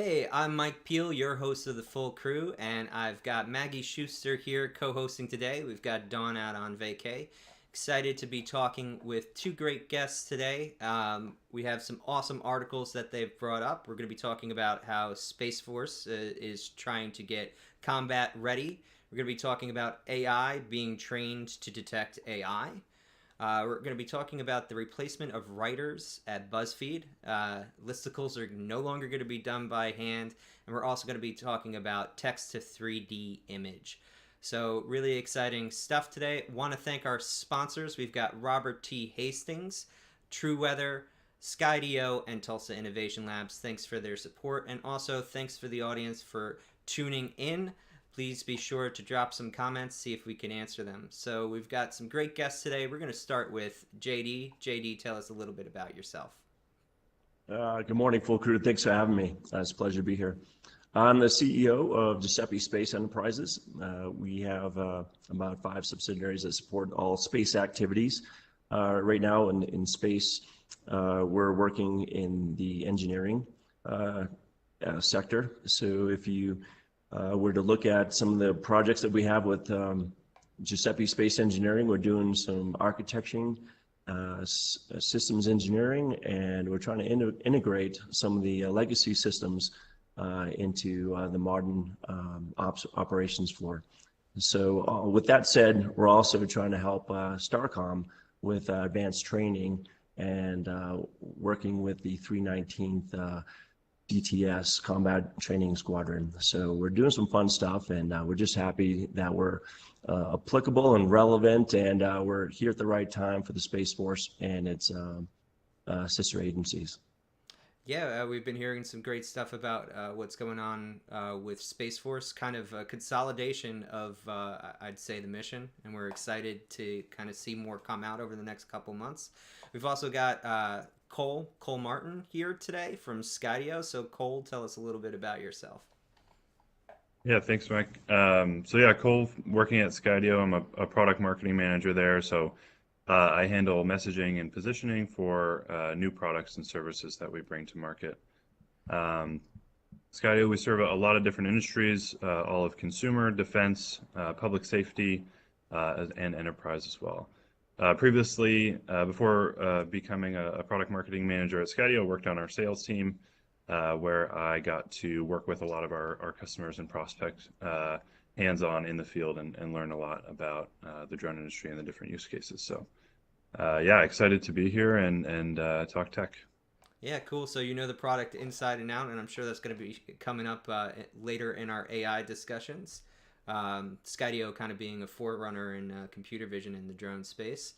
Hey, I'm Mike Peel, your host of the full crew, and I've got Maggie Schuster here co-hosting today. We've got Dawn out on vacay. Excited to be talking with two great guests today. We have some awesome articles that they've brought up. We're going to be talking about how Space Force is trying to get combat ready. We're going to be talking about AI being trained to detect AI. We're going to be talking about the replacement of writers at Buzzfeed. Listicles are no longer going to be done by hand. And we're also going to be talking about text to 3D image. So, really exciting stuff today. Want to thank our sponsors. We've got Robert T. Hastings, True Weather, Skydio, and Tulsa Innovation Labs. Thanks for their support. And also, thanks for the audience for tuning in. Please be sure to drop some comments, see if we can answer them. So we've got some great guests today. We're going to start with JD. JD, tell us a little bit about yourself. Good morning, full crew. Thanks for having me. It's a pleasure to be here. I'm the CEO of Giuseppe Space Enterprises. We have about 5 subsidiaries that support all space activities. Right now in space, we're working in the engineering sector. So if you were to look at some of the projects that we have with Giuseppe Space Engineering, we're doing some architecting, systems engineering, and we're trying to integrate some of the legacy systems into the modern operations floor. So with that said, we're also trying to help STARCOM with advanced training and working with the 319th DTS Combat Training Squadron. So we're doing some fun stuff, and we're just happy that we're applicable and relevant, and we're here at the right time for the Space Force and its sister agencies. Yeah, we've been hearing some great stuff about what's going on with Space Force, kind of a consolidation of, I'd say, the mission, and we're excited to kind of see more come out over the next couple months. We've also got Cole Martin here today from Skydio. So Cole, tell us a little bit about yourself. Yeah, thanks, Mike. So Cole, working at Skydio, I'm a product marketing manager there. So I handle messaging and positioning for new products and services that we bring to market. Skydio, we serve a lot of different industries, all of consumer, defense, public safety, and enterprise as well. Previously, before becoming a product marketing manager at Skydio, I worked on our sales team, where I got to work with a lot of our customers and prospects hands-on in the field and learn a lot about the drone industry and the different use cases. So excited to be here and talk tech. Yeah, cool. So you know the product inside and out, and I'm sure that's going to be coming up later in our AI discussions. Skydio kind of being a forerunner in computer vision in the drone space.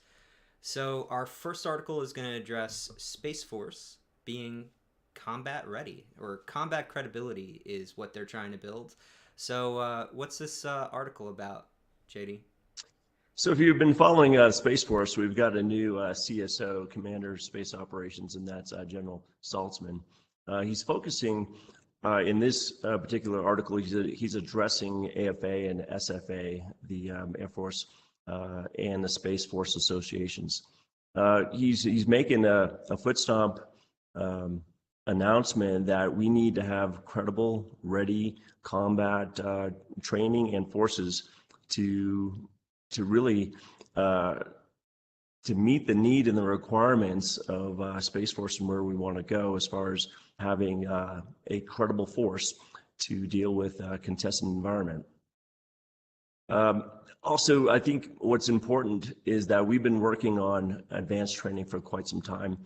So our first article is going to address Space Force being combat ready, or combat credibility is what they're trying to build. So what's this article about, JD? So if you've been following Space Force, we've got a new CSO, Commander of Space Operations, and that's General Saltzman. He's focusing in this particular article, he's addressing AFA and SFA, the Air Force and the Space Force associations. He's making a foot stomp announcement that we need to have credible, ready combat training and forces to really to meet the need and the requirements of Space Force and where we want to go as far as having a credible force to deal with a contested environment. Also, I think what's important is that we've been working on advanced training for quite some time,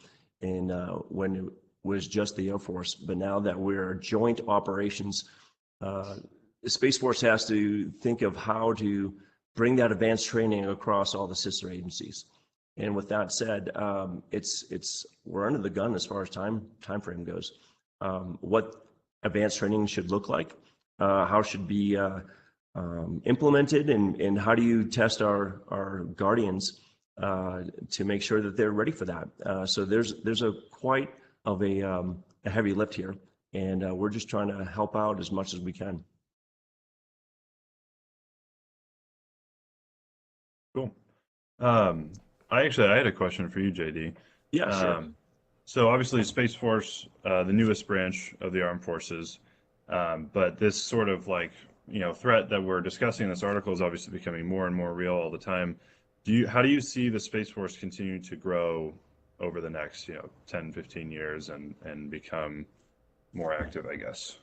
and when it was just the Air Force, but now that we're joint operations, the Space Force has to think of how to bring that advanced training across all the sister agencies. And with that said, we're under the gun as far as time frame goes. What advanced training should look like, how should be implemented, and how do you test our guardians to make sure that they're ready for that. So there's a quite of a heavy lift here, and we're just trying to help out as much as we can. Cool. I had a question for you, JD. Yeah, sure. So obviously Space Force, the newest branch of the armed forces, But this sort of like, threat that we're discussing in this article is obviously becoming more and more real all the time. How do you see the Space Force continue to grow over the next, 10, 15 years and become more active, I guess?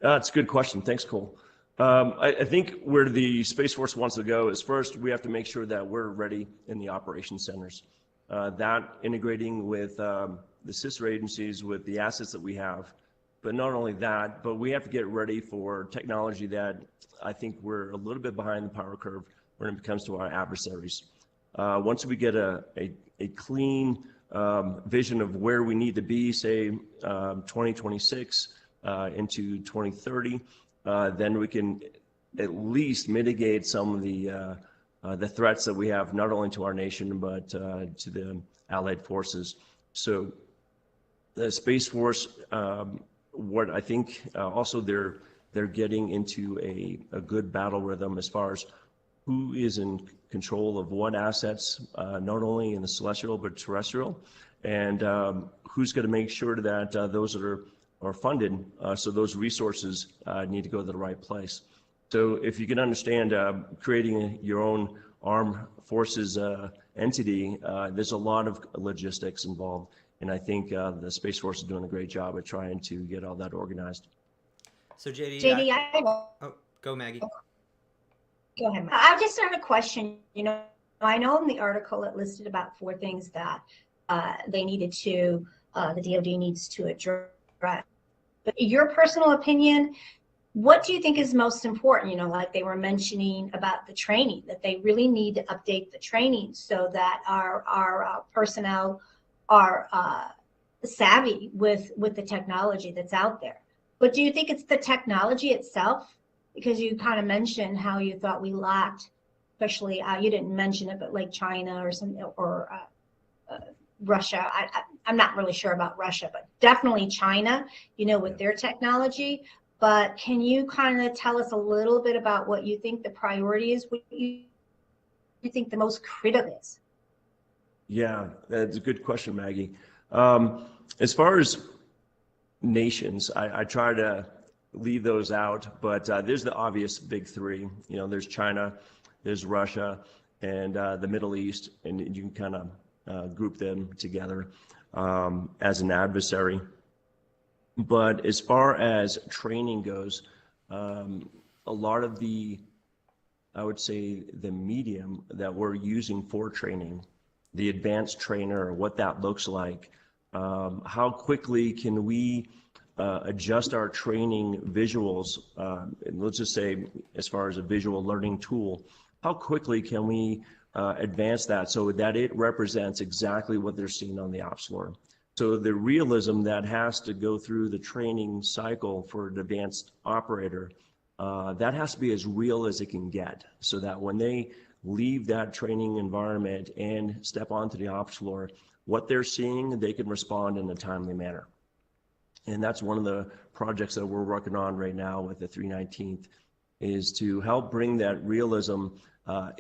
That's a good question. Thanks, Cole. I think where the Space Force wants to go is first, we have to make sure that we're ready in the operations centers. That integrating with the sister agencies, with the assets that we have. But not only that, but we have to get ready for technology that I think we're a little bit behind the power curve when it comes to our adversaries. Once we get a clean vision of where we need to be, say 2026 into 2030, then we can at least mitigate some of the threats that we have, not only to our nation, but to the allied forces. So the Space Force, what I think also they're getting into a good battle rhythm as far as who is in control of what assets, not only in the celestial but terrestrial, and who's going to make sure that those that are funded, so those resources need to go to the right place. So if you can understand creating your own armed forces entity, there's a lot of logistics involved. And I think the Space Force is doing a great job at trying to get all that organized. So JD, JD, go Maggie. Go ahead. I just have a question. I know in the article it listed about 4 things that they needed to, the DoD needs to address. But in your personal opinion, what do you think is most important? Like they were mentioning about the training, that they really need to update the training so that our personnel are savvy with the technology that's out there. But do you think it's the technology itself? Because you kind of mentioned how you thought we lacked, especially you didn't mention it, but like China or Russia. I'm not really sure about Russia, but definitely China, with their technology. But can you kind of tell us a little bit about what you think the priority is? What you think the most critical is? Yeah, that's a good question, Maggie. As far as nations, I try to leave those out, but there's the obvious big 3. There's China, there's Russia, and the Middle East, and you can kind of group them together as an adversary. But as far as training goes, a lot of I would say the medium that we're using for training, the advanced trainer, what that looks like, how quickly can we adjust our training visuals, and let's just say as far as a visual learning tool, how quickly can we advance that so that it represents exactly what they're seeing on the ops floor. So the realism that has to go through the training cycle for an advanced operator, that has to be as real as it can get, so that when they leave that training environment and step onto the ops floor, what they're seeing, they can respond in a timely manner. And that's one of the projects that we're working on right now with the 319th, is to help bring that realism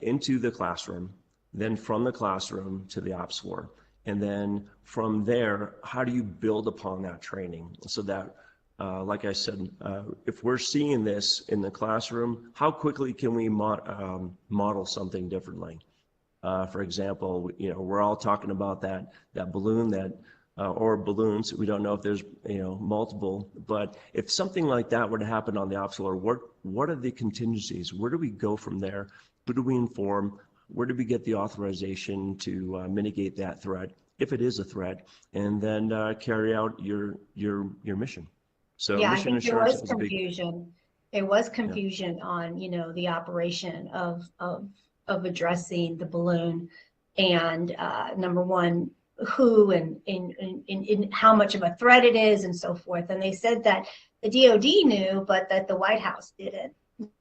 into the classroom, then from the classroom to the ops floor. And then from there, how do you build upon that training so that, like I said, if we're seeing this in the classroom, how quickly can we model something differently? For example, we're all talking about that balloon or balloons. We don't know if there's multiple, but if something like that were to happen on the ops floor, what are the contingencies? Where do we go from there? Who do we inform? Where do we get the authorization to mitigate that threat, if it is a threat, and then carry out your mission? So yeah, mission I think there assurance was confusion. There was confusion on the operation of addressing the balloon, and number one, who and how much of a threat it is, and so forth. And they said that the DoD knew, but that the White House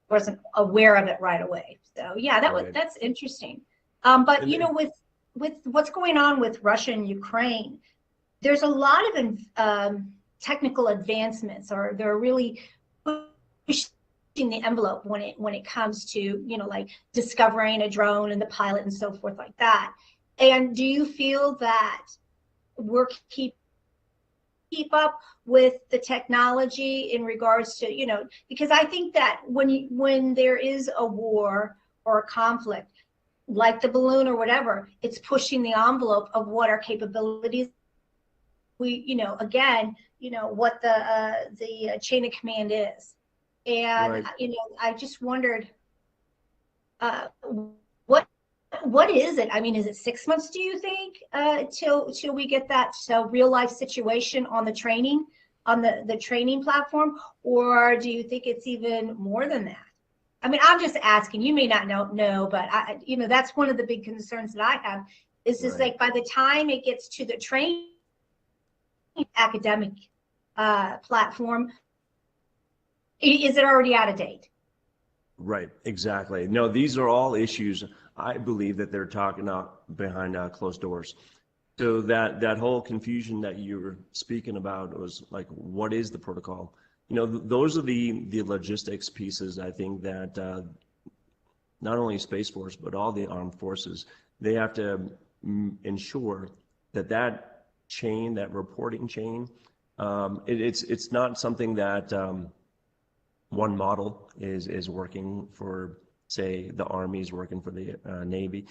wasn't aware of it right away. So yeah, that's interesting. But with what's going on with Russia and Ukraine, there's a lot of technical advancements, or they're really pushing the envelope when it comes to like discovering a drone and the pilot and so forth like that. And do you feel that we're keeping keep up with the technology in regards to, because I think that when there is a war or a conflict, like the balloon or whatever, it's pushing the envelope of what our capabilities. Again, what the chain of command is. And, Right. I just wondered, what is it? I mean, is it 6 months, do you think, till we get that real life situation on the training, on the training platform? Or do you think it's even more than that? I mean, I'm just asking, you may not know, but that's one of the big concerns that I have is just Right. like by the time it gets to the training academic platform, is it already out of date? Right, exactly. No, these are all issues I believe that they're talking about behind closed doors. So that whole confusion that you were speaking about was like, what is the protocol? Those are the logistics pieces. I think that not only Space Force but all the armed forces, they have to ensure that chain, that reporting chain, it's not something that one model is working for, say, the Army is working for the Navy.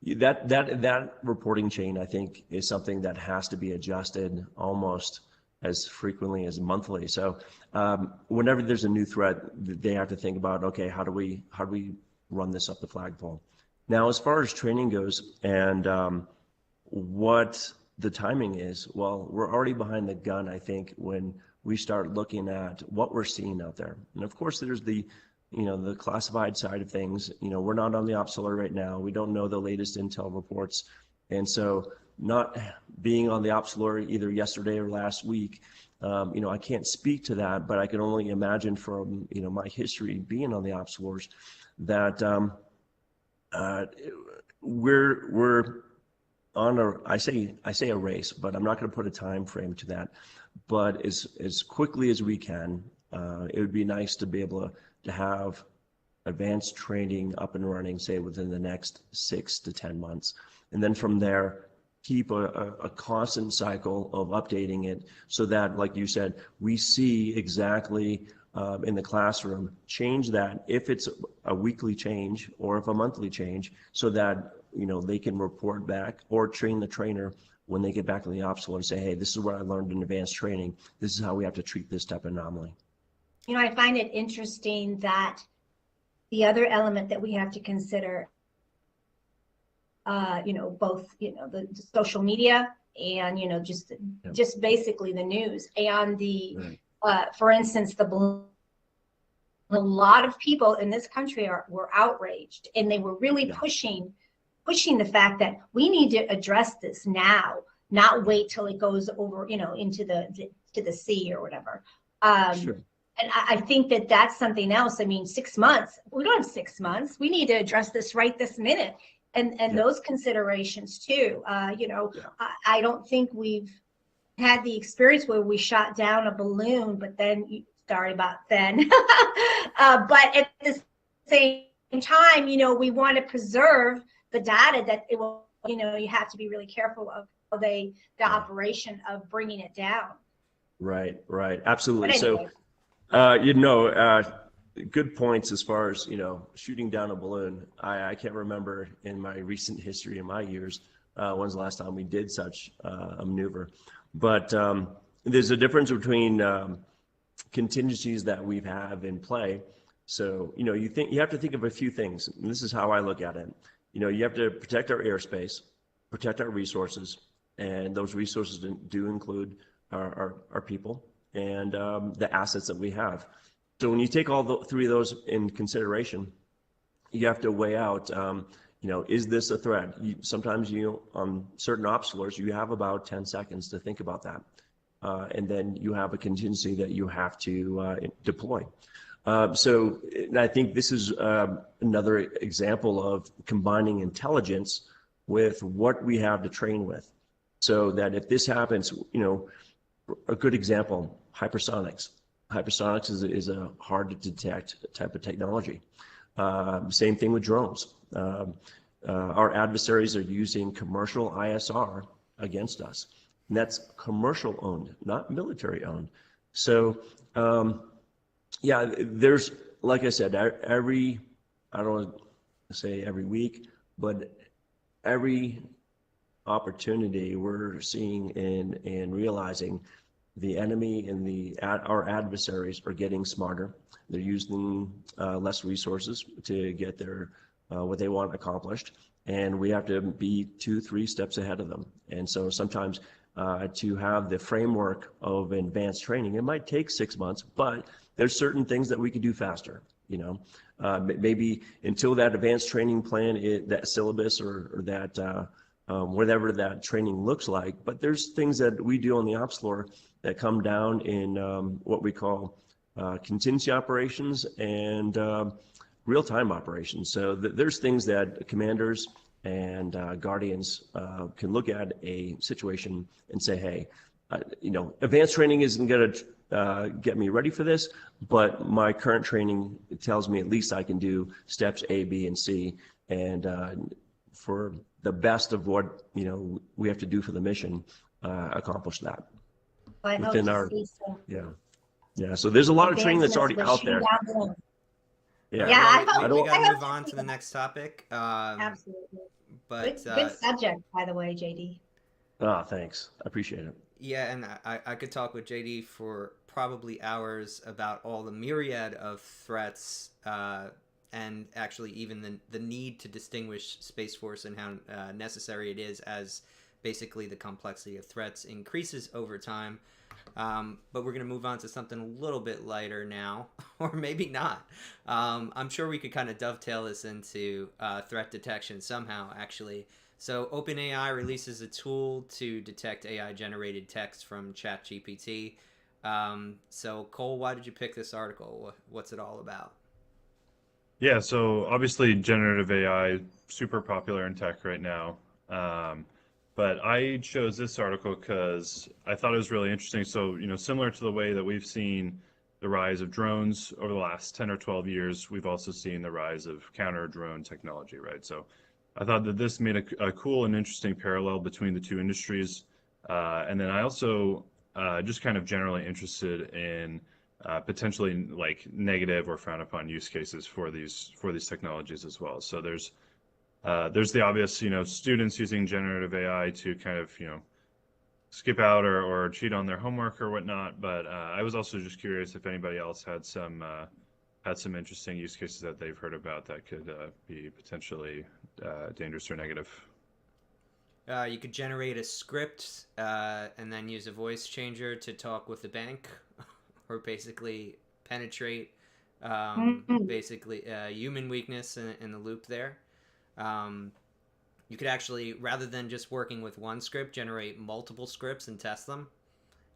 That reporting chain, I think, is something that has to be adjusted almost as frequently as monthly. So whenever there's a new threat, they have to think about, okay, how do we run this up the flagpole? Now, as far as training goes and what the timing is, well, we're already behind the gun, I think, when we start looking at what we're seeing out there. And of course, there's the classified side of things. We're not on the ops alert right now. We don't know the latest intel reports. And so not being on the ops alert either yesterday or last week, I can't speak to that, but I can only imagine from, my history being on the ops alerts that we're on I say a race, but I'm not going to put a time frame to that. But as quickly as we can, it would be nice to be able to have advanced training up and running, say within the next 6 to 10 months, and then from there keep a constant cycle of updating it, so that, like you said, we see exactly in the classroom, change that if it's a weekly change or if a monthly change, so that they can report back or train the trainer when they get back to the ops floor and say, hey, this is what I learned in advanced training. This is how we have to treat this type of anomaly. I find it interesting that the other element that we have to consider, both, the social media and, just basically the news and the, right. For instance, a lot of people in this country were outraged, and they were really pushing the fact that we need to address this now, not wait till it goes over, into the sea or whatever. Sure. And I think that that's something else. I mean, 6 months, we don't have 6 months. We need to address this right this minute. And those considerations too. I don't think we've had the experience where we shot down a balloon, but then, sorry about then. But at the same time, we want to preserve the data that it will, you have to be really careful of the operation of bringing it down. Right, absolutely. Anyway. So, good points as far as, shooting down a balloon. I can't remember in my recent history, in my years, when's the last time we did such a maneuver. But there's a difference between contingencies that we have in play. So, you have to think of a few things. And this is how I look at it. You have to protect our airspace, protect our resources, and those resources do include our people and the assets that we have. So when you take all three of those in consideration, you have to weigh out, is this a threat? Sometimes on certain ops floors, you have about 10 seconds to think about that. And then you have a contingency that you have to deploy. So I think this is another example of combining intelligence with what we have to train with. So that if this happens, a good example, hypersonics. Hypersonics is a hard to detect type of technology. Same thing with drones. Our adversaries are using commercial ISR against us. And that's commercial owned, not military owned. So, yeah, there's, like I said, every, I don't want to say every week, but every opportunity we're seeing and realizing the enemy and our adversaries are getting smarter. They're using less resources to get their what they want accomplished, and we have to be 2-3 steps ahead of them. And so sometimes to have the framework of advanced training, it might take 6 months, but there's certain things that we could do faster. You know, maybe until that advanced training plan, that syllabus or that whatever that training looks like. But there's things that we do on the ops floor that come down in what we call contingency operations and real-time operations. So there's things that commanders and guardians can look at a situation and say, hey, you know, advanced training isn't going to get me ready for this, but my current training tells me at least I can do steps A, B, and C. And for the best of what, you know, we have to do for the mission, accomplish that. I hope Within to our, see some yeah. So there's a lot of training that's already advancements out there. down All right, Yeah, well, I hope- we I got to hope move to on see to the that. next topic. Absolutely. But Good subject, by the way, JD. Thanks. I appreciate it. yeah, and I could talk with JD for probably hours about all the myriad of threats and actually even the need to distinguish Space Force and how necessary it is as basically the complexity of threats increases over time. But we're going to move on to something a little bit lighter now, or maybe not. I'm sure we could kind of dovetail this into threat detection somehow, actually. So OpenAI releases a tool to detect AI-generated text from ChatGPT. So Cole, why did you pick this article? What's it all about? Yeah, so obviously generative AI super popular in tech right now. But I chose this article because I thought it was really interesting. So, you know, similar to the way that we've seen the rise of drones over the last 10 or 12 years, we've also seen the rise of counter drone technology, right? So I thought that this made a cool and interesting parallel between the two industries. And then I also just kind of generally interested in potentially like negative or frowned upon use cases for these technologies as well. So there's the obvious, you know, students using generative AI to kind of, you know, skip out or cheat on their homework or whatnot. But I was also just curious if anybody else had some interesting use cases that they've heard about that could be potentially dangerous or negative. You could generate a script and then use a voice changer to talk with the bank, or basically penetrate basically human weakness in the loop there. You could actually, rather than just working with one script, generate multiple scripts and test them.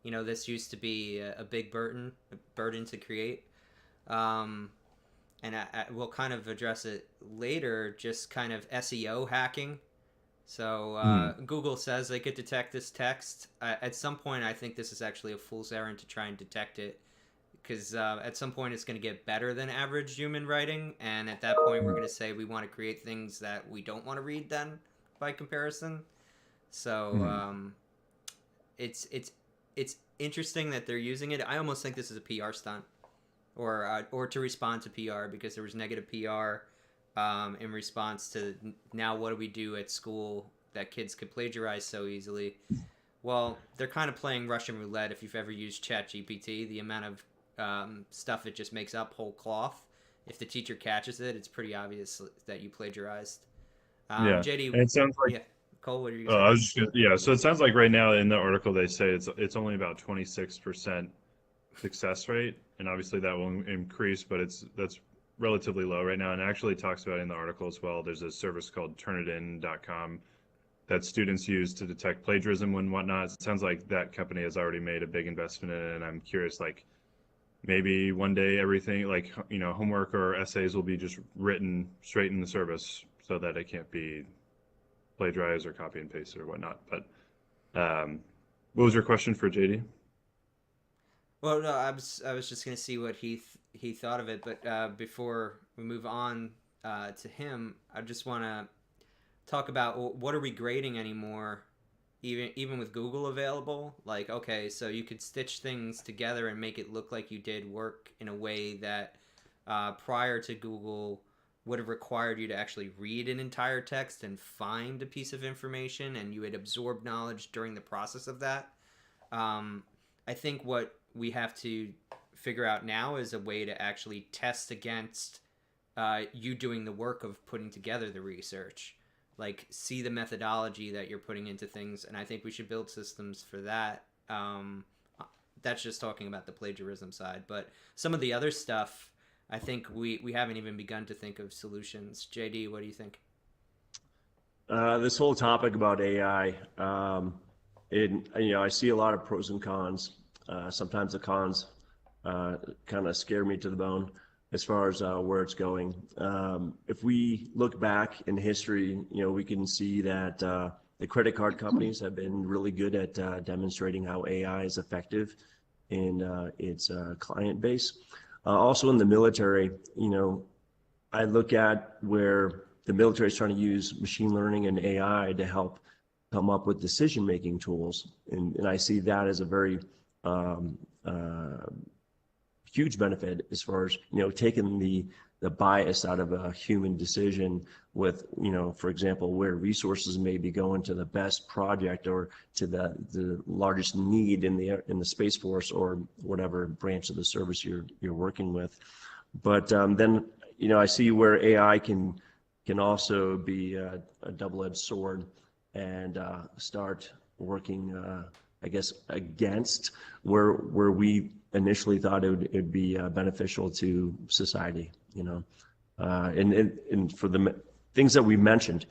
You know, this used to be a big burden to create. And we'll kind of address it later, just kind of SEO hacking. So Google says they could detect this text. At some point, I think this is actually a fool's errand to try and detect it, because at some point it's going to get better than average human writing, and at that point we're going to say we want to create things that we don't want to read then, by comparison. So it's interesting that they're using it. I almost think this is a PR stunt, or to respond to PR, because there was negative PR in response to now what do we do at school that kids could plagiarize so easily. Well, they're kind of playing Russian roulette. If you've ever used ChatGPT, the amount of stuff it just makes up whole cloth. If the teacher catches it, it's pretty obvious that you plagiarized. Yeah, JD, and it sounds like yeah, Cole, what are you I going was just yeah. So it sounds like right now in the article they say it's only about 26% success rate, and obviously that will increase, but that's relatively low right now. And actually talks about in the article as well. There's a service called turnitin.com that students use to detect plagiarism and whatnot. It sounds like that company has already made a big investment in it, and I'm curious, like, maybe one day everything, like, you know, homework or essays will be just written straight in the service so that it can't be plagiarized or copy and paste or whatnot. But what was your question for JD? Well, no, I was just gonna see what he thought of it, but before we move on to him, I just want to talk about what are we grading anymore even with Google available. Like, okay, so you could stitch things together and make it look like you did work in a way that prior to Google would have required you to actually read an entire text and find a piece of information, and you had absorbed knowledge during the process of that. I think what we have to figure out now is a way to actually test against you doing the work of putting together the research, like see the methodology that you're putting into things. And I think we should build systems for that. That's just talking about the plagiarism side, but some of the other stuff, I think we haven't even begun to think of solutions. JD, what do you think? This whole topic about AI, I see a lot of pros and cons. Sometimes the cons kind of scare me to the bone as far as where it's going. If we look back in history, we can see that the credit card companies have been really good at demonstrating how AI is effective in its client base. Also in the military, I look at where the military is trying to use machine learning and AI to help come up with decision-making tools. And I see that as a very huge benefit as far as, taking the bias out of a human decision with, for example, where resources may be going to the best project or to the largest need in the Space Force or whatever branch of the service you're working with. But then, I see where AI can also be a double-edged sword and start working, I guess, against where we initially thought it'd be beneficial to society, and for the things that we mentioned,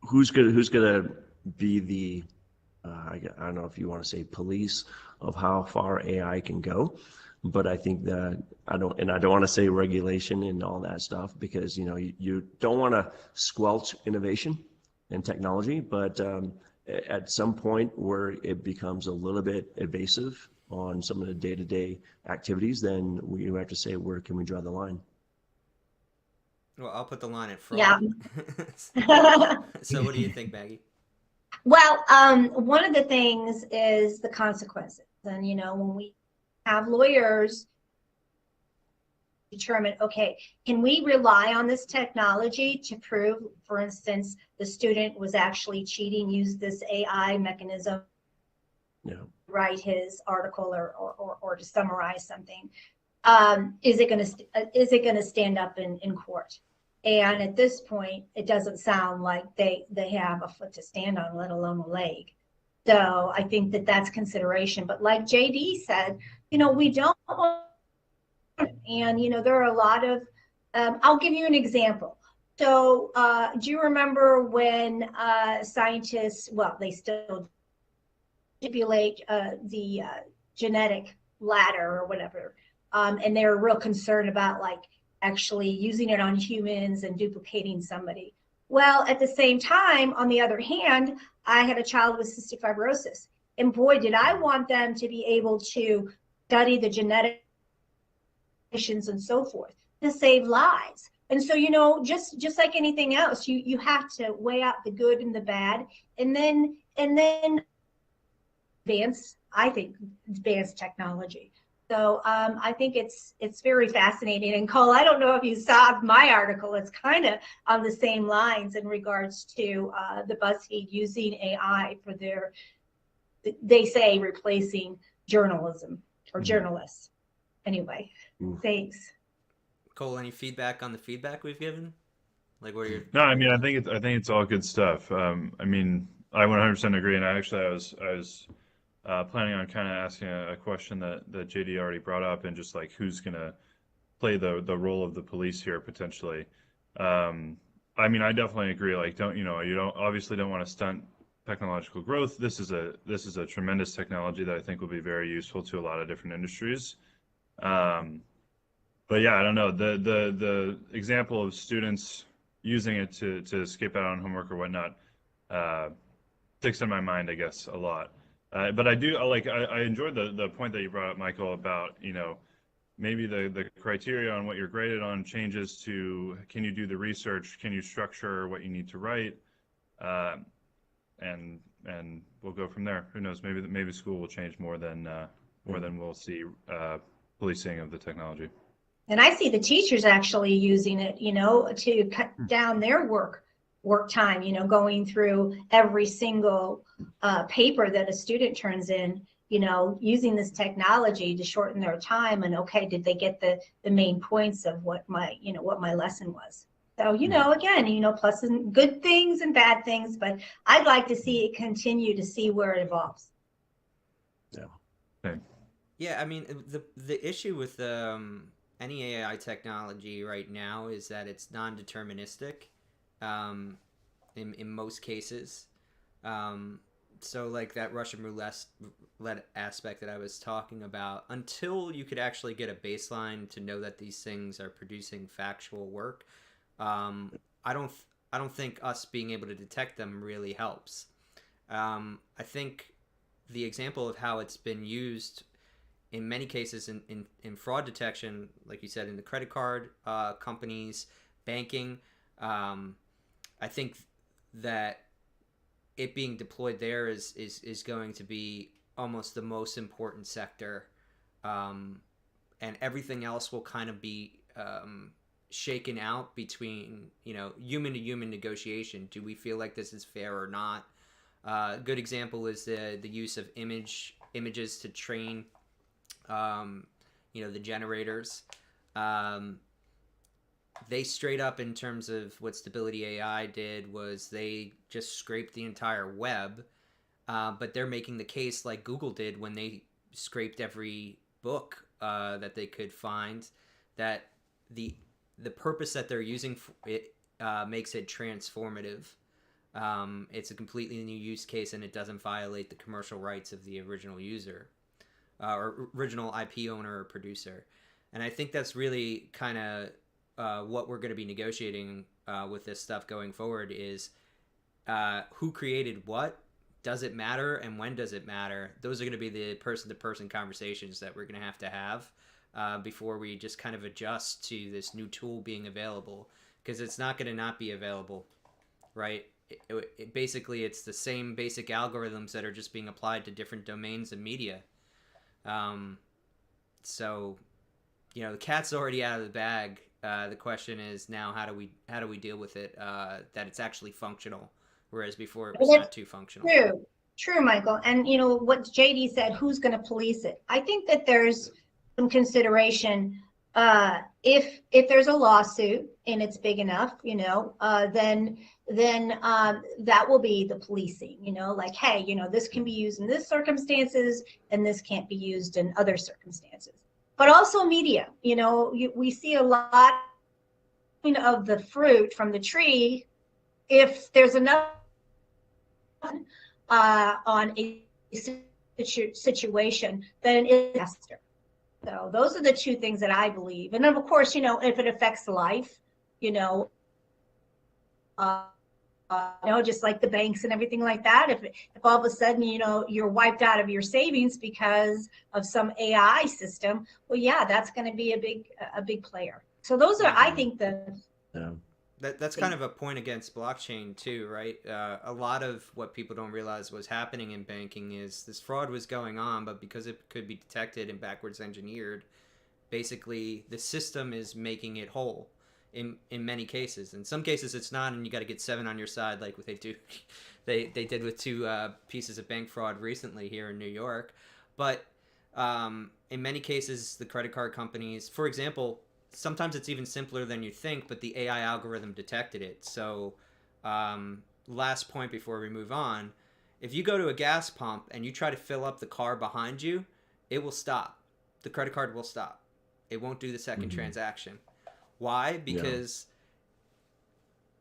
who's gonna be the I don't know if you want to say police of how far AI can go, but I think that I don't want to say regulation and all that stuff because you don't want to squelch innovation and technology, but at some point where it becomes a little bit invasive on some of the day-to-day activities, then we have to say, where can we draw the line? Well, I'll put the line at fraud. Yeah. So what do you think, Maggie? Well, one of the things is the consequences. And, when we have lawyers determine, okay, can we rely on this technology to prove, for instance, the student was actually cheating, use this AI mechanism to write his article or to summarize something? Is it going to stand up in court? And at this point, it doesn't sound like they have a foot to stand on, let alone a leg. So I think that's consideration. But like JD said, we don't want, and there are a lot of, I'll give you an example. So do you remember when scientists, well, they still manipulate the genetic ladder or whatever, and they're real concerned about actually using it on humans and duplicating somebody. Well, at the same time, on the other hand, I had a child with cystic fibrosis, and boy, did I want them to be able to study the genetic and so forth to save lives. And so, just like anything else, you have to weigh out the good and the bad, and then advance technology. So I think it's very fascinating. And Cole, I don't know if you saw my article. It's kind of on the same lines in regards to the Buzzfeed using AI for they say replacing journalism or journalists. Anyway, thanks. Cole, any feedback on the feedback we've given? Like, what are your? No, I mean, I think it's all good stuff. I mean, I 100% agree, and I was planning on kind of asking a question that JD already brought up, and just like who's gonna play the role of the police here potentially. I mean, I definitely agree. Like, you obviously don't want to stunt technological growth. This is a tremendous technology that I think will be very useful to a lot of different industries. But yeah, I don't know, the example of students using it to escape out on homework or whatnot sticks in my mind, I guess, a lot. But I do I enjoyed the point that you brought up, Michael, about maybe the criteria on what you're graded on changes to, can you do the research, can you structure what you need to write, and we'll go from there. Who knows? Maybe school will change more than we'll see policing of the technology. And I see the teachers actually using it, to cut down their work time, going through every single paper that a student turns in, using this technology to shorten their time. And okay, did they get the main points of what my lesson was? So, again, pluses and good things and bad things, but I'd like to see it continue to see where it evolves. Yeah. Okay. Yeah, I mean, the issue with any AI technology right now is that it's non-deterministic in most cases. So like that Russian roulette aspect that I was talking about, until you could actually get a baseline to know that these things are producing factual work, I don't think us being able to detect them really helps. I think the example of how it's been used in many cases in fraud detection, like you said, in the credit card companies, banking, I think that it being deployed there is going to be almost the most important sector, and everything else will kind of be shaken out between human to human negotiation. Do we feel like this is fair or not? A good example is the use of images to train the generators. They straight up, in terms of what Stability AI did, was they just scraped the entire web, but they're making the case like Google did when they scraped every book that they could find, that the purpose that they're using it makes it transformative. It's a completely new use case, and it doesn't violate the commercial rights of the original user or original IP owner or producer. And I think that's really kind of what we're going to be negotiating with this stuff going forward is who created what, does it matter, and when does it matter? Those are going to be the person-to-person conversations that we're going to have before we just kind of adjust to this new tool being available, because it's not going to not be available, right? Basically, it's the same basic algorithms that are just being applied to different domains of media. So, the cat's already out of the bag. The question is now, how do we deal with it, that it's actually functional, whereas before it was not too functional. True, Michael. And what JD said, who's going to police it? I think that there's some consideration. If there's a lawsuit and it's big enough, then that will be the policing. Like, hey, this can be used in this circumstances and this can't be used in other circumstances. But also media, we see a lot of the fruit from the tree. If there's enough on a situation, then it's faster. So those are the two things that I believe. And then, of course, if it affects life, just like the banks and everything like that, if all of a sudden, you're wiped out of your savings because of some AI system, well, yeah, that's going to be a big player. So those are, I think, that's kind of a point against blockchain too, right? A lot of what people don't realize was happening in banking is this fraud was going on, but because it could be detected and backwards engineered, basically the system is making it whole in many cases. In some cases it's not, and you got to get 7 on your side, like what they do. they did with 2 pieces of bank fraud recently here in New York. But in many cases, the credit card companies, for example, sometimes it's even simpler than you think, but the AI algorithm detected it. So last point before we move on, if you go to a gas pump and you try to fill up the car behind you, it will stop. The credit card will stop. It won't do the second transaction. Why? Because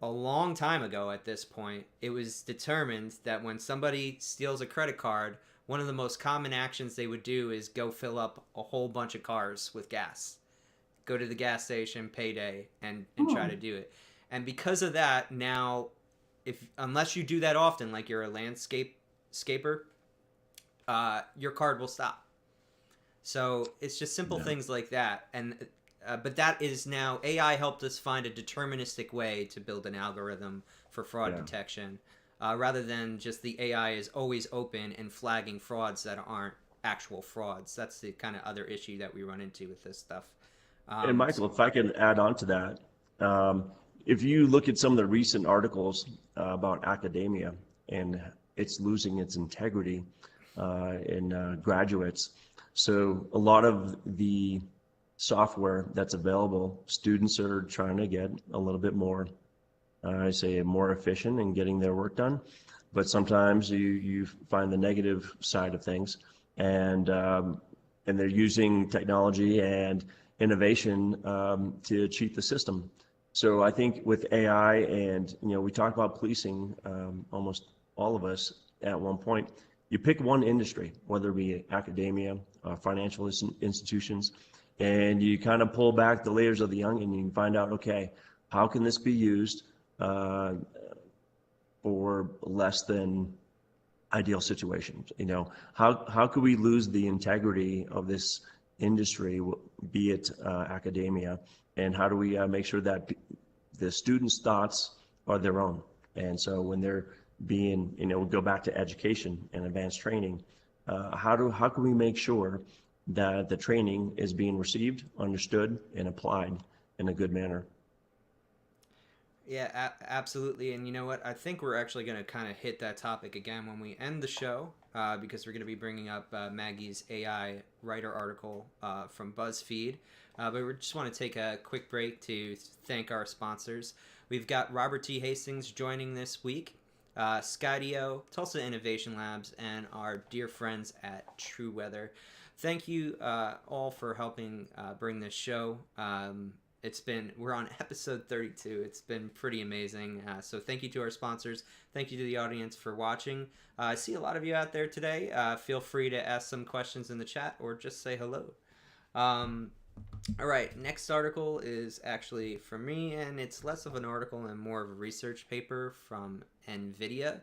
a long time ago at this point, it was determined that when somebody steals a credit card, one of the most common actions they would do is go fill up a whole bunch of cars with gas. Go to the gas station, payday, and try to do it. And because of that, now, unless you do that often, like you're a landscaper, your card will stop. So it's just simple things like that. And but that is now, AI helped us find a deterministic way to build an algorithm for fraud detection. rather than just the AI is always open and flagging frauds that aren't actual frauds. That's the kind of other issue that we run into with this stuff. And Michael, if I can add on to that, if you look at some of the recent articles about academia and it's losing its integrity in graduates, so a lot of the software that's available, students are trying to get a little bit more, I say, more efficient in getting their work done. But sometimes you find the negative side of things, and they're using technology and innovation to cheat the system. So I think with AI, and we talk about policing, almost all of us at one point. You pick one industry, whether it be academia, financial institutions, and you kind of pull back the layers of the onion and you find out, okay, how can this be used for less than ideal situations? How could we lose the integrity of this industry, be it academia, and how do we make sure that the students' thoughts are their own? And so when they're being, we go back to education and advanced training, how can we make sure that the training is being received, understood, and applied in a good manner? Yeah, absolutely. And you know what? I think we're actually going to kind of hit that topic again when we end the show, because we're going to be bringing up Maggie's AI writer article from Buzzfeed. But we just want to take a quick break to thank our sponsors. We've got Robert T. Hastings joining this week, Skydio, Tulsa Innovation Labs, and our dear friends at True Weather. Thank you all for helping bring this show. We're on episode 32. It's been pretty amazing. So thank you to our sponsors. Thank you to the audience for watching. I see a lot of you out there today. Feel free to ask some questions in the chat or just say hello. All right, next article is actually from me, and it's less of an article and more of a research paper from NVIDIA.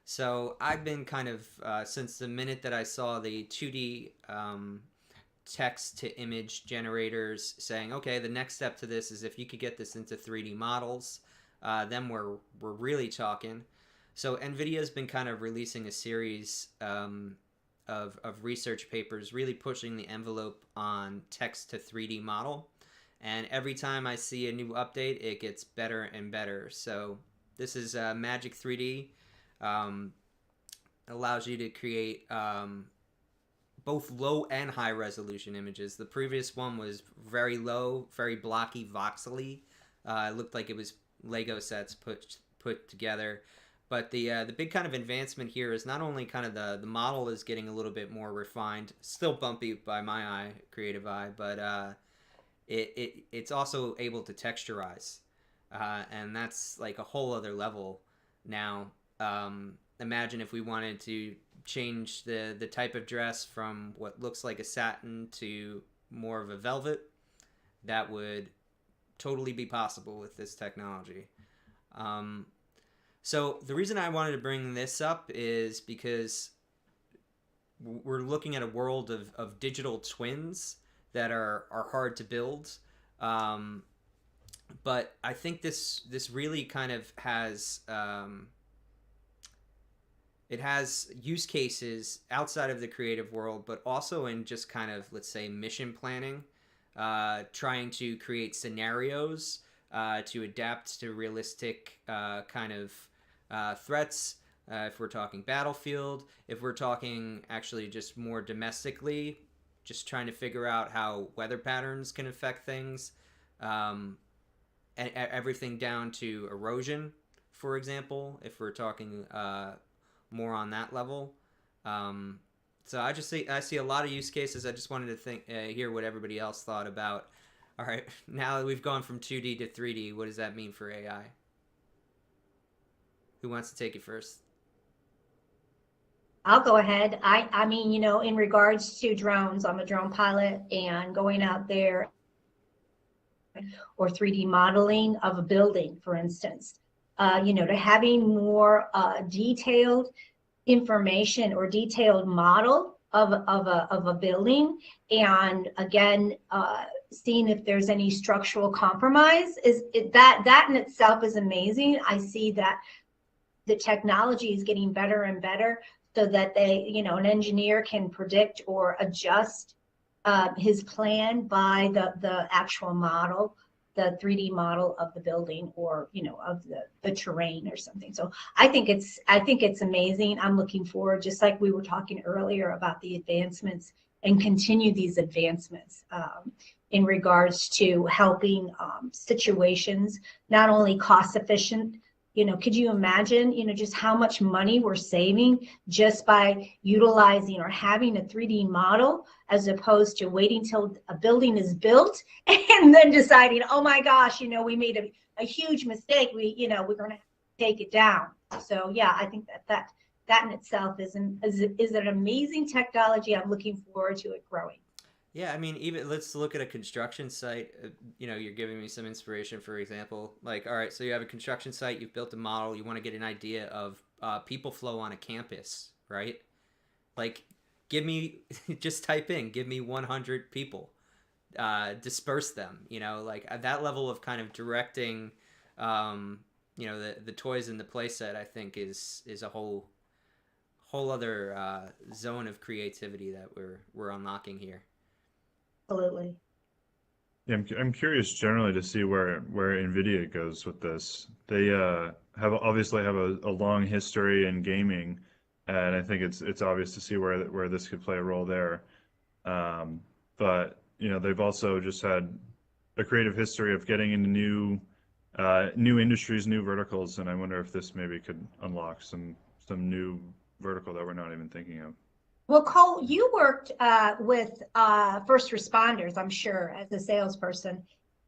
So I've been kind of, since the minute that I saw the 2D text-to-image generators saying, okay, the next step to this is if you could get this into 3D models, then we're really talking. So NVIDIA's been kind of releasing a series of research papers really pushing the envelope on text to 3D model, and every time I see a new update it gets better and better. So this is Magic 3D. Allows you to create both low and high resolution images. The previous one was very low, very blocky, voxely. It looked like it was Lego sets put together. But the big kind of advancement here is not only kind of the model is getting a little bit more refined, still bumpy by my creative eye, but it's also able to texturize, and that's like a whole other level now. Imagine if we wanted to change the type of dress from what looks like a satin to more of a velvet. That would totally be possible with this technology. So the reason I wanted to bring this up is because we're looking at a world of digital twins that are hard to build. But I think this really kind of has it has use cases outside of the creative world, but also in just kind of, let's say, mission planning, trying to create scenarios to adapt to realistic kind of threats. If we're talking battlefield, if we're talking actually just more domestically, just trying to figure out how weather patterns can affect things, and everything down to erosion, for example, if we're talking more on that level. So I see a lot of use cases. I just wanted to hear what everybody else thought about. All right, now that we've gone from 2D to 3D, what does that mean for AI? Who wants to take it first? I'll go ahead. I mean, in regards to drones, I'm a drone pilot, and going out there or 3D modeling of a building, for instance, to having more detailed information or detailed model of a building, and again, seeing if there's any structural compromise that in itself is amazing. I see that the technology is getting better and better so that an engineer can predict or adjust his plan by the actual model, the 3D model of the building, or of the terrain or something. So I think it's amazing. I'm looking forward, just like we were talking earlier about the advancements, and continue these advancements in regards to helping situations, not only cost efficient. Could you imagine, just how much money we're saving just by utilizing or having a 3D model, as opposed to waiting till a building is built and then deciding, oh my gosh, we made a huge mistake. We're going to take it down. So yeah, I think that in itself is an amazing technology. I'm looking forward to it growing. Yeah, I mean, even let's look at a construction site. You're giving me some inspiration, for example. Like, all right, so you have a construction site, you've built a model, you want to get an idea of people flow on a campus, right? Like, just type in, give me 100 people, disperse them, like at that level of kind of directing, the toys in the play set, I think is a whole other zone of creativity that we're unlocking here. Absolutely. Yeah, I'm curious generally to see where NVIDIA goes with this. They obviously have a long history in gaming, and I think it's obvious to see where this could play a role there. But they've also just had a creative history of getting into new industries, new verticals, and I wonder if this maybe could unlock some new vertical that we're not even thinking of. Well, Cole, you worked with first responders, I'm sure, as a salesperson,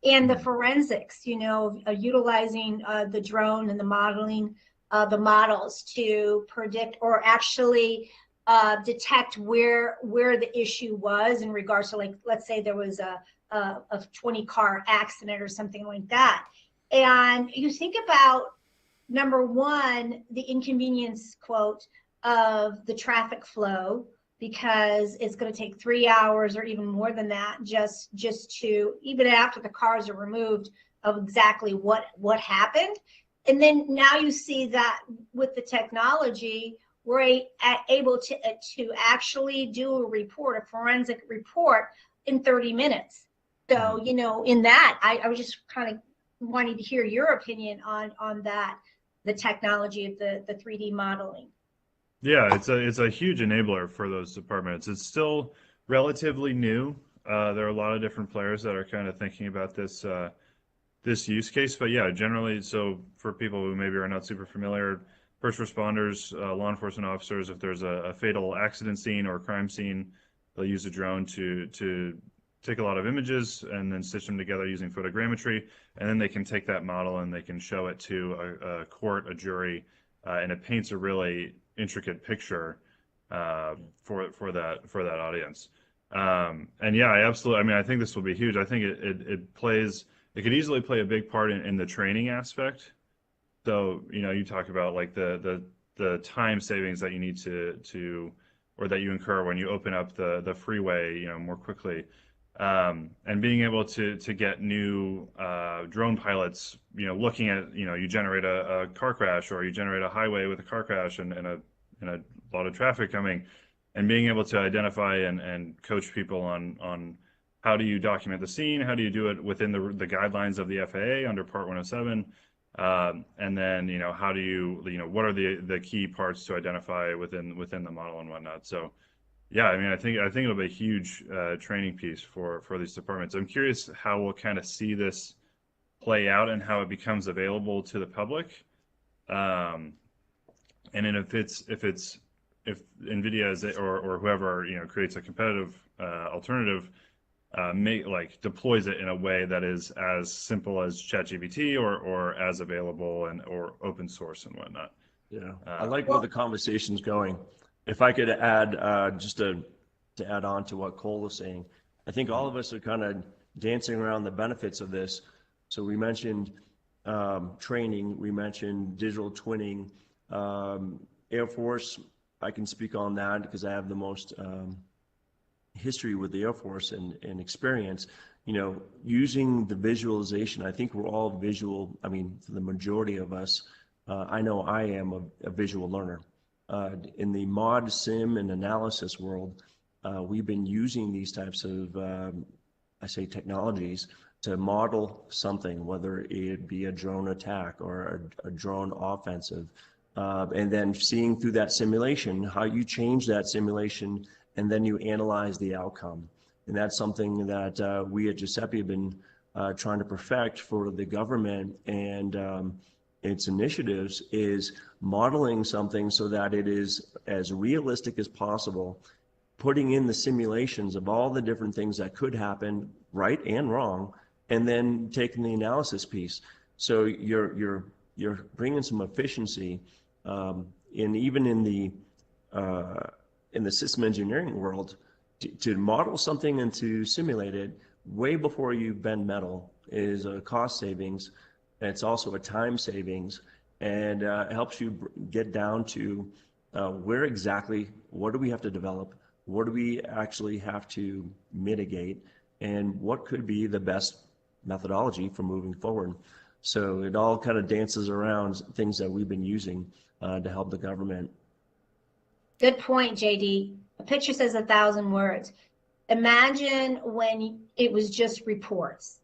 and the forensics, utilizing the drone and the modeling, the models to predict or actually detect where the issue was in regards to, like, let's say there was a 20-car accident or something like that. And you think about, number one, the inconvenience, quote, of the traffic flow, because it's going to take 3 hours or even more than that just to, even after the cars are removed, of exactly what happened. And then now you see that with the technology, we're able to actually do a forensic report in 30 minutes. So, in that, I was just kind of wanting to hear your opinion on that, the technology of the 3D modeling. Yeah, it's a huge enabler for those departments. It's still relatively new. There are a lot of different players that are kind of thinking about this use case. But yeah, generally, so for people who maybe are not super familiar, first responders, law enforcement officers, if there's a fatal accident scene or crime scene, they'll use a drone to take a lot of images and then stitch them together using photogrammetry, and then they can take that model and they can show it to a court, a jury, and it paints a really intricate picture for that audience. And yeah, I think this will be huge. I think it could easily play a big part in the training aspect. So you talk about like the time savings that you need to or that you incur when you open up the freeway more quickly, and being able to get new drone pilots looking at you generate a car crash, or you generate a highway with a car crash and a lot of traffic coming, and being able to identify and coach people on how do you document the scene, how do you do it within the guidelines of the FAA under Part 107, and then how do you what are the key parts to identify within the model and whatnot. So yeah, I think it'll be a huge training piece for these departments. I'm curious how we'll kind of see this play out and how it becomes available to the public. And then if NVIDIA is or whoever creates a competitive alternative, deploys it in a way that is as simple as ChatGPT or as available or open source and whatnot. Yeah, I like where the conversation's going. If I could add, just to add on to what Cole was saying, I think all of us are kind of dancing around the benefits of this. So we mentioned training, we mentioned digital twinning, Air Force. I can speak on that because I have the most history with the Air Force and experience. Using the visualization, I think we're all visual. I mean, for the majority of us, I know I am a visual learner. In the mod, sim, and analysis world, we've been using these types of, I say, technologies to model something, whether it be a drone attack or a drone offensive, and then seeing through that simulation how you change that simulation, and then you analyze the outcome. And that's something that we at Giuseppe have been trying to perfect for the government and its initiatives, is modeling something so that it is as realistic as possible, putting in the simulations of all the different things that could happen, right and wrong, and then taking the analysis piece. So you're bringing some efficiency, in even in the system engineering world, to model something and to simulate it way before you bend metal is a cost savings. And it's also a time savings, and it helps you get down to where exactly, what do we have to develop, what do we actually have to mitigate, and what could be the best methodology for moving forward. So it all kind of dances around things that we've been using to help the government. Good point, JD. A picture says 1,000 words. Imagine when it was just reports.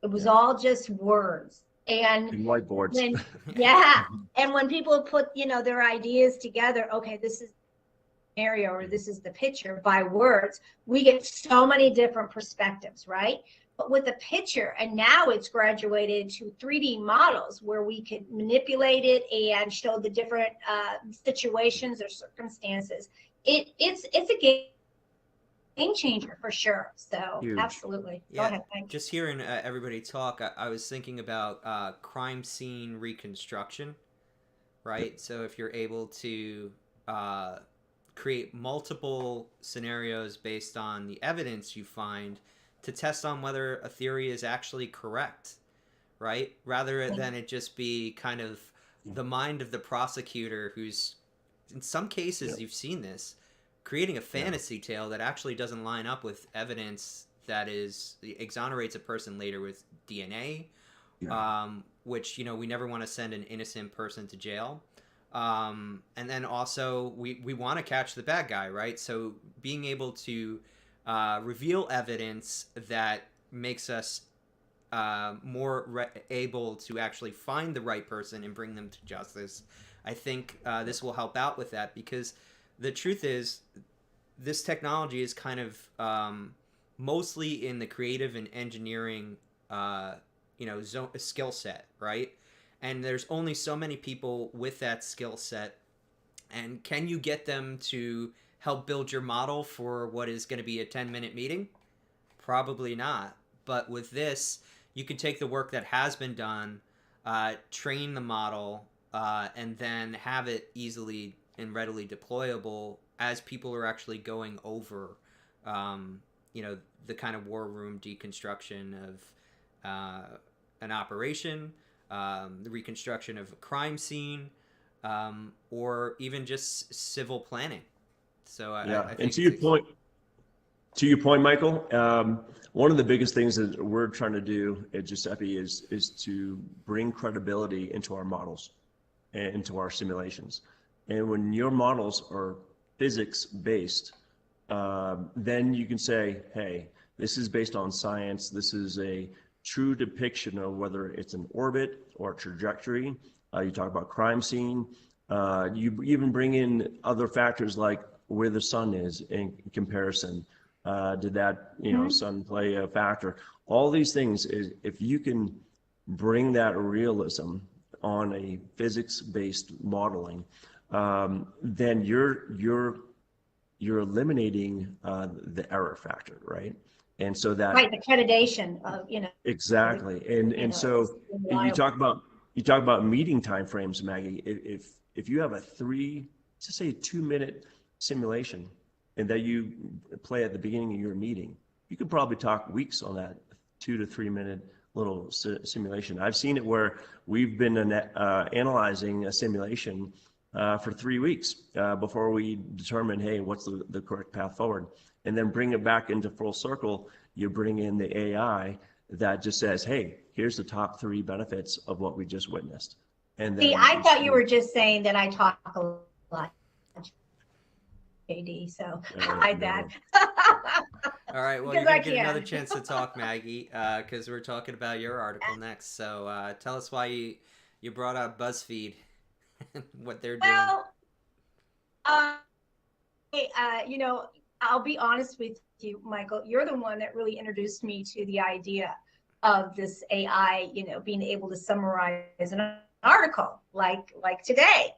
It was all just words. And whiteboards. Yeah. And when people put, their ideas together, okay, this is the area or this is the picture by words, we get so many different perspectives, right? But with a picture, and now it's graduated to 3D models where we could manipulate it and show the different situations or circumstances. It's a game changer for sure. So Huge. Absolutely. Yeah, Go ahead. Thanks. just hearing everybody talk, I was thinking about crime scene reconstruction, right? So if you're able to create multiple scenarios based on the evidence you find to test on whether a theory is actually correct, right? Rather than it just be kind of the mind of the prosecutor who's, in some cases, you've seen this, creating a fantasy tale that actually doesn't line up with evidence that exonerates a person later with DNA, which, we never want to send an innocent person to jail. And then also we want to catch the bad guy, right? So being able to reveal evidence that makes us more able to actually find the right person and bring them to justice. I think this will help out with that, because the truth is this technology is kind of mostly in the creative and engineering skill set, right? And there's only so many people with that skill set. And can you get them to help build your model for what is going to be a 10-minute meeting? Probably not. But with this, you can take the work that has been done, train the model, and then have it easily and readily deployable as people are actually going over, the kind of war room deconstruction of an operation, the reconstruction of a crime scene, or even just civil planning. So I think and to your point, Michael, one of the biggest things that we're trying to do at Giuseppe is to bring credibility into our models and into our simulations. And when your models are physics based, then you can say, hey, this is based on science. This is a true depiction of whether it's an orbit or a trajectory. You talk about crime scene. You even bring in other factors like where the sun is in comparison. Did that sun play a factor? All these things is, if you can bring that realism on a physics-based modeling, then you're eliminating the error factor, right? And so that Right, the accreditation of exactly. And so you talk about meeting timeframes, Maggie. If you have let's say a 2-minute simulation, and that you play at the beginning of your meeting, you could probably talk weeks on that 2 to 3 minute little simulation. I've seen it where we've been analyzing a simulation for 3 weeks before we determine, hey, what's the correct path forward, and then bring it back into full circle. You bring in the AI that just says, hey, here's the top 3 benefits of what we just witnessed. And See, then I thought you were just saying that I talk a lot, JD, so hide that. All right, well, Because you're I going to get another can. chance to talk, Maggie, because we're talking about your article next. So tell us why you brought up BuzzFeed and what they're doing. Well, uh, you know, I'll be honest with you, Michael. You're the one that really introduced me to the idea of this AI, you know, being able to summarize an article like today.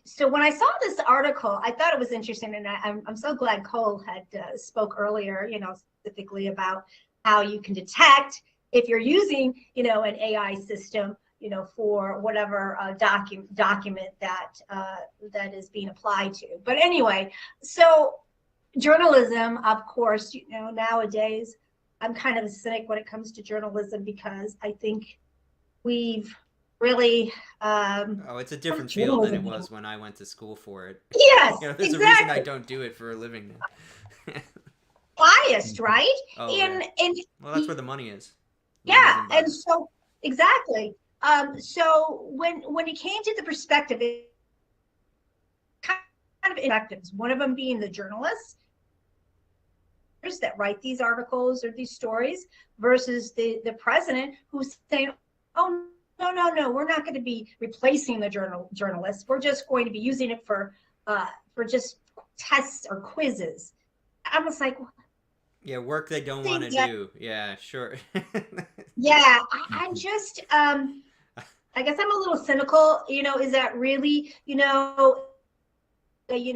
So when I saw this article, I thought it was interesting, and I'm so glad Cole had spoke earlier, you know, specifically about how you can detect if you're using, you know, an AI system, you know, for whatever document that that is being applied to. But anyway, so journalism, of course, you know, nowadays I'm kind of a cynic when it comes to journalism because I think we've really Oh, it's a different field than it was when I went to school for it. Yes, You know, there's exactly. a reason I don't do it for a living now. Biased, right? Oh, and yeah. and Well, that's where the money is. yeah, Money's in and buzz. so exactly. So when it came to the perspective, it kind of perspectives. One of them being the journalists that write these articles or these stories versus the president who's saying, "Oh no, we're not going to be replacing the journalists. We're just going to be using it for just tests or quizzes." I was like, Yeah, work they don't want to that, do. Yeah, sure. yeah, I'm just I guess I'm a little cynical, you know, is that really, you know,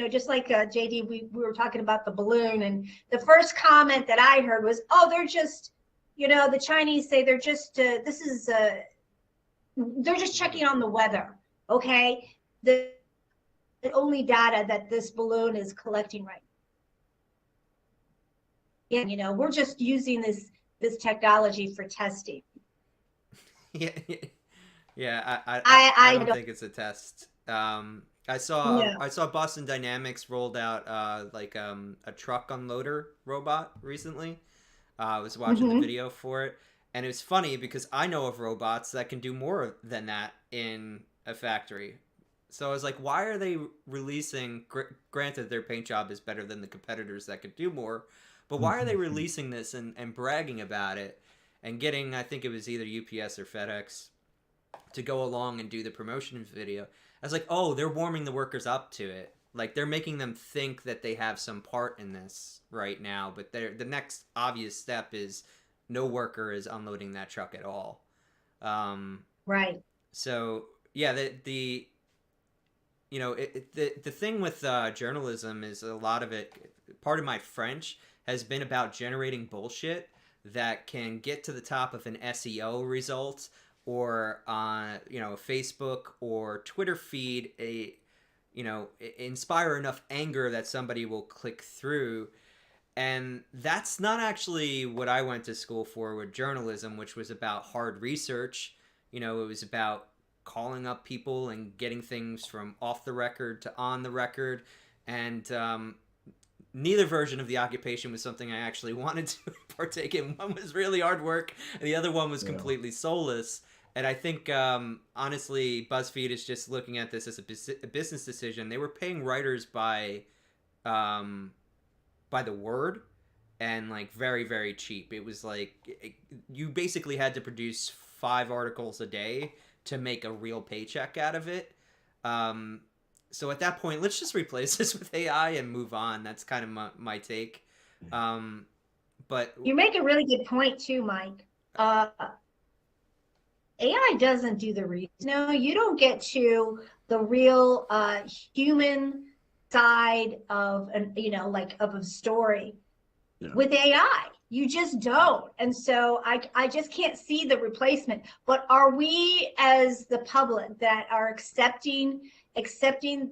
just like JD, we were talking about the balloon, and the first comment that I heard was, "Oh, they're just, you know, the Chinese say they're just, they're just checking on the weather, okay? The only data that this balloon is collecting right now. Yeah, you know, we're just using this technology for testing." Yeah, yeah. I don't think it's a test. I saw Boston Dynamics rolled out like a truck unloader robot recently. I was watching the video for it, and it was funny because I know of robots that can do more than that in a factory. So I was like, why are they releasing? Granted, their paint job is better than the competitors that could do more, but why are they releasing this and bragging about it and getting? I think it was either UPS or FedEx to go along and do the promotion video. I was like, oh, they're warming the workers up to it. Like they're making them think that they have some part in this right now, but the next obvious step is no worker is unloading that truck at all. Right. So yeah, the you know the thing with journalism is a lot of it. Part of my French has been about generating bullshit that can get to the top of an SEO result or on a Facebook or Twitter feed, inspire enough anger that somebody will click through. And that's not actually what I went to school for with journalism, which was about hard research. It was about calling up people and getting things from off the record to on the record. And neither version of the occupation was something I actually wanted to partake in. One was really hard work, and the other one was completely soulless. And I think, honestly, BuzzFeed is just looking at this as a business decision. They were paying writers by the word, and like very, very cheap. It was like you basically had to produce 5 articles a day to make a real paycheck out of it. So at that point, let's just replace this with AI and move on. That's kind of my take. But you make a really good point too, Mike. AI doesn't do the research. No, you don't get to the real human side of of a story with AI. You just don't. And so I just can't see the replacement. But are we, as the public, that are accepting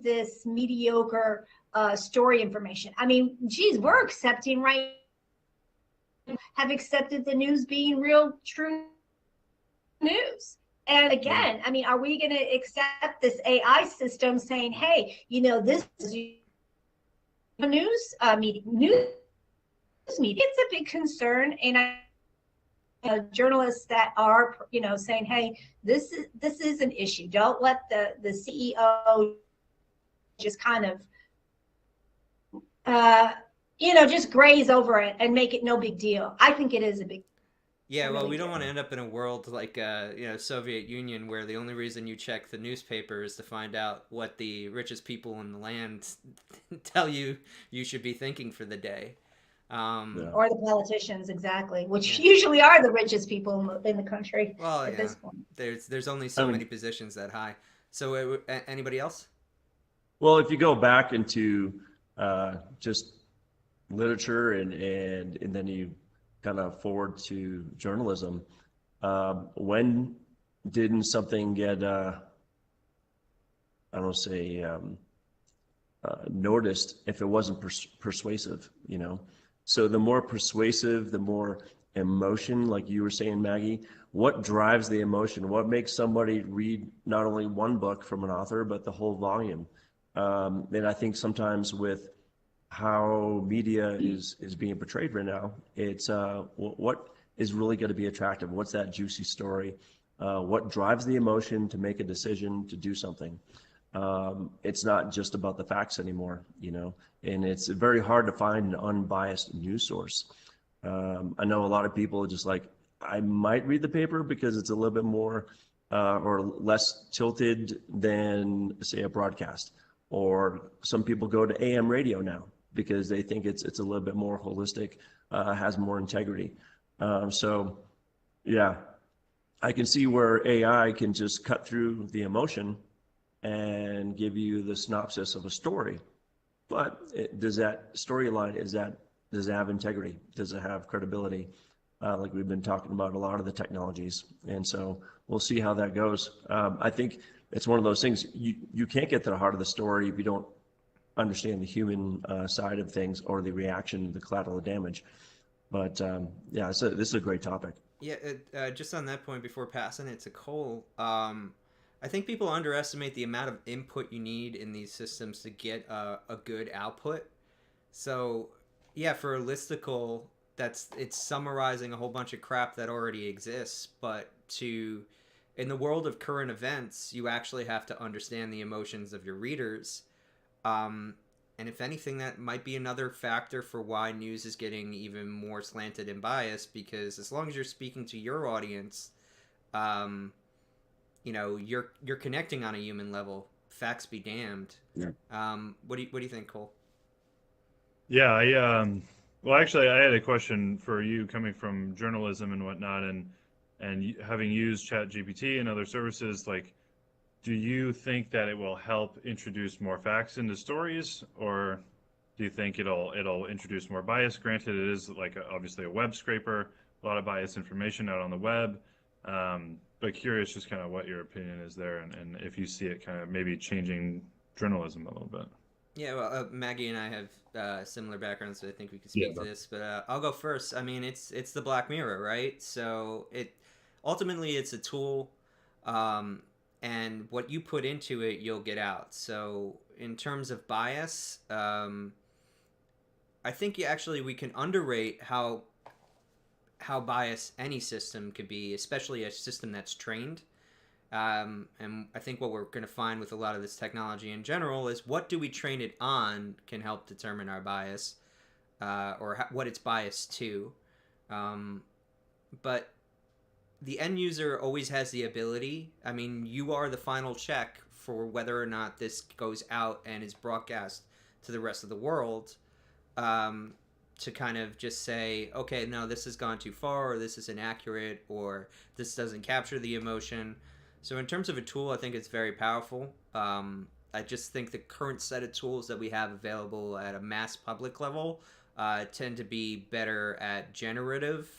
this mediocre story information? I mean, geez, we're accepting have accepted the news being real, true news. And again, I mean, are we going to accept this AI system saying, hey, this is news media? It's a big concern, and journalists that are, saying, hey, this is an issue. Don't let the CEO just kind of, just graze over it and make it no big deal. I think it is a big. Yeah, well, we don't want to end up in a world like Soviet Union, where the only reason you check the newspaper is to find out what the richest people in the land tell you should be thinking for the day. Or the politicians, exactly, which usually are the richest people in the country at this point. There's only so many positions that high. So anybody else? Well, if you go back into just literature and then you kind of forward to journalism, when didn't something get noticed if it wasn't persuasive, So the more persuasive, the more emotion, like you were saying, Maggie, what drives the emotion? What makes somebody read not only one book from an author, but the whole volume? And I think sometimes with how media is being portrayed right now, it's what is really going to be attractive? What's that juicy story? What drives the emotion to make a decision to do something? It's not just about the facts anymore, and it's very hard to find an unbiased news source. I know a lot of people are just like, I might read the paper because it's a little bit more or less tilted than, say, a broadcast. Or some people go to AM radio now because they think it's a little bit more holistic, has more integrity. So, yeah, I can see where AI can just cut through the emotion and give you the synopsis of a story. But does that storyline, does it have integrity? Does it have credibility? Like we've been talking about a lot of the technologies. And so we'll see how that goes. I think it's one of those things, you can't get to the heart of the story if you don't understand the human side of things or the reaction, the collateral damage. But yeah, so this is a great topic. Yeah, just on that point before passing it to Cole, I think people underestimate the amount of input you need in these systems to get a good output. So yeah, for a listicle, it's summarizing a whole bunch of crap that already exists, but in the world of current events, you actually have to understand the emotions of your readers. And if anything, that might be another factor for why news is getting even more slanted and biased, because as long as you're speaking to your audience, you're connecting on a human level. Facts be damned. Yeah. What do you think, Cole? Yeah, well, actually, I had a question for you coming from journalism and whatnot, and having used ChatGPT and other services, like, do you think that it will help introduce more facts into stories, or do you think it'll introduce more bias? Granted, it is obviously a web scraper, a lot of biased information out on the web, but curious just kind of what your opinion is there, and if you see it kind of maybe changing journalism a little bit. Yeah, well, Maggie and I have similar backgrounds, so I think we could speak to this. But I'll go first. I mean, it's the Black Mirror, right? So ultimately it's a tool, and what you put into it, you'll get out. So in terms of bias, I think we can underrate how biased any system could be, especially a system that's trained. And I think what we're going to find with a lot of this technology in general is what do we train it on can help determine our bias, or what it's biased to. But the end user always has the ability. I mean, you are the final check for whether or not this goes out and is broadcast to the rest of the world, to kind of just say, okay, no, this has gone too far, or this is inaccurate, or this doesn't capture the emotion. So in terms of a tool, I think it's very powerful. I just think the current set of tools that we have available at a mass public level tend to be better at generative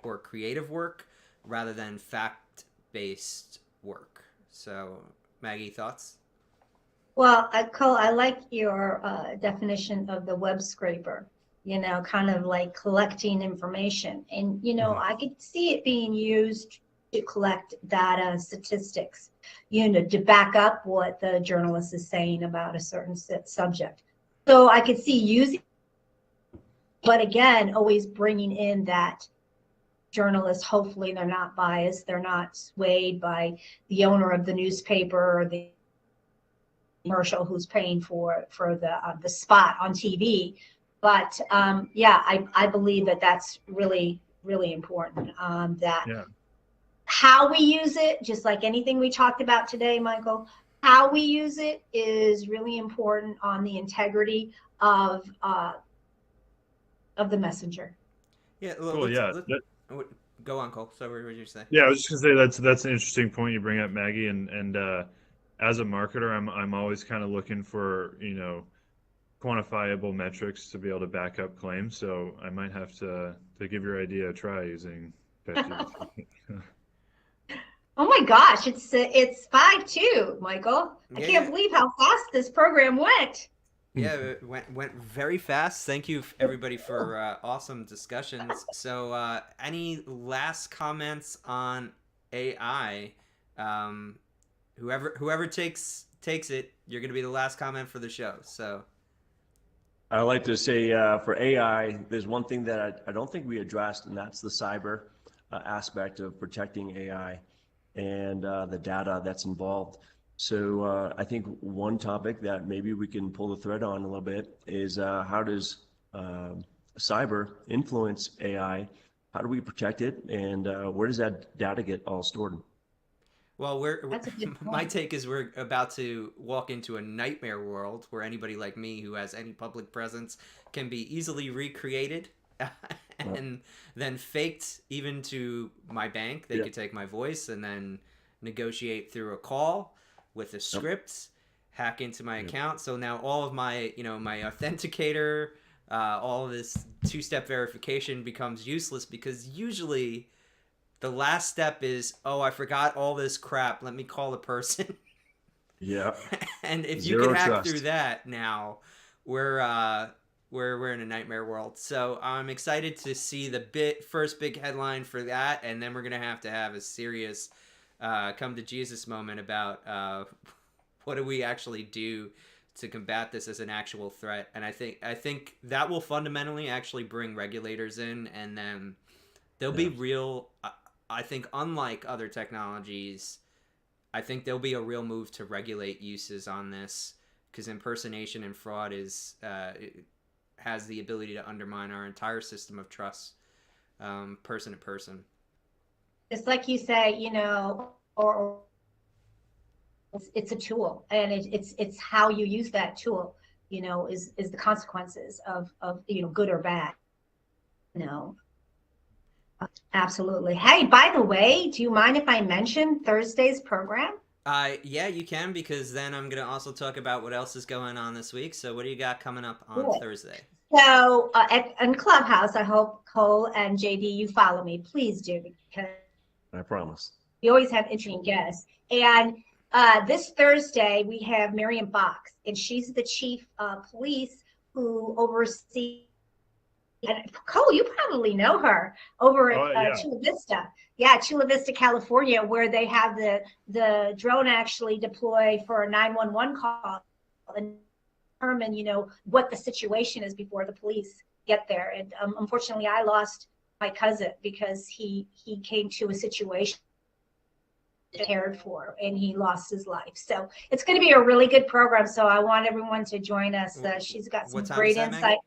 or creative work rather than fact-based work. So, Maggie, thoughts? Well, Cole, I like your definition of the web scraper, kind of like collecting information. And, I could see it being used to collect data, statistics, to back up what the journalist is saying about a certain subject. So I could see using, but again, always bringing in that journalists, hopefully they're not biased, they're not swayed by the owner of the newspaper or the commercial who's paying for the spot on TV. But yeah, I believe that that's really, really important. That Yeah. how we use it, just like anything we talked about today, Michael, how we use it is really important on the integrity of the messenger. Yeah, well, Cool. Yeah. go on, Cole. So what did you say? Yeah, I was just gonna say that's an interesting point you bring up, Maggie. And as a marketer, I'm always kind of looking for quantifiable metrics to be able to back up claims. So I might have to give your idea a try using ChatGPT. Oh my gosh, it's 5-2, Michael. I can't believe how fast this program went. Yeah, it went very fast. Thank you everybody for awesome discussions. So any last comments on AI? Whoever takes it, you're going to be the last comment for the show. So I like to say for AI, there's one thing that I don't think we addressed, and that's the cyber aspect of protecting AI and the data that's involved. So I think one topic that maybe we can pull the thread on a little bit is how does cyber influence AI? How do we protect it? And where does that data get all stored? well, my take is we're about to walk into a nightmare world where anybody like me who has any public presence can be easily recreated and then faked even to my bank. They could take my voice and then negotiate through a call with a script, hack into my account. So now all of my, my authenticator, all of this two-step verification becomes useless because usually the last step is, oh, I forgot all this crap. Let me call a person. Yeah. And if Zero you can hack trust. through that now, we're in a nightmare world. So I'm excited to see the first big headline for that, and then we're gonna have to have a serious come to Jesus moment about what do we actually do to combat this as an actual threat. And I think that will fundamentally actually bring regulators in, and then there'll be real. I think unlike other technologies, I think there'll be a real move to regulate uses on this because impersonation and fraud it has the ability to undermine our entire system of trust, person to person. It's like you say, or it's a tool, and it's how you use that tool, is the consequences of good or bad. Absolutely. Hey, by the way, do you mind if I mention Thursday's program? Yeah, you can, because then I'm going to also talk about what else is going on this week. So what do you got coming up on Thursday? So in Clubhouse, I hope Cole and JD, you follow me. Please do, because I promise. we always have interesting guests. And this Thursday, we have Miriam Box, and she's the chief of police who oversees. And Cole, you probably know her over at Chula Vista. Yeah, Chula Vista, California, where they have the drone actually deploy for a 911 call and determine, what the situation is before the police get there. And unfortunately, I lost my cousin because he came to a situation cared for, and he lost his life. So it's going to be a really good program. So I want everyone to join us. She's got some great insight.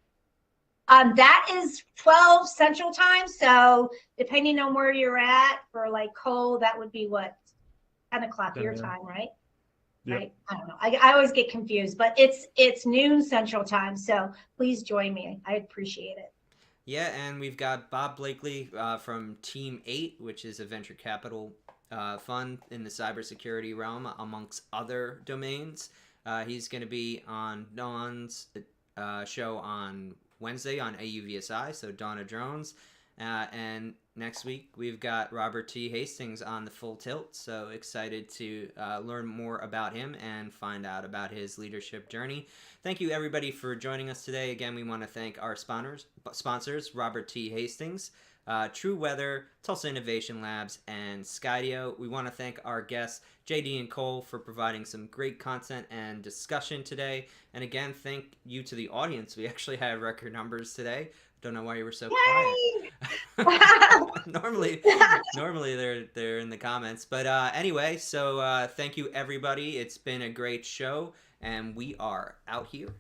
That is 12 Central Time. So depending on where you're at, for like Cole, that would be what, 10 o'clock your time, right? Yep. Right. I don't know. I always get confused, but it's noon Central Time. So please join me. I appreciate it. Yeah, and we've got Bob Blakely from Team 8, which is a venture capital fund in the cybersecurity realm, amongst other domains. He's going to be on Dawn's show on Wednesday on AUVSI, so Dawn of Drones. And next week, we've got Robert T. Hastings on the Full Tilt, so excited to learn more about him and find out about his leadership journey. Thank you, everybody, for joining us today. Again, we want to thank our sponsors, Robert T. Hastings, True Weather, Tulsa Innovation Labs, and Skydio. We want to thank our guests, JD and Cole, for providing some great content and discussion today. And again, thank you to the audience. We actually had record numbers today. Don't know why you were so Yay! quiet. normally they're in the comments. But anyway, so thank you everybody. It's been a great show, and we are out here.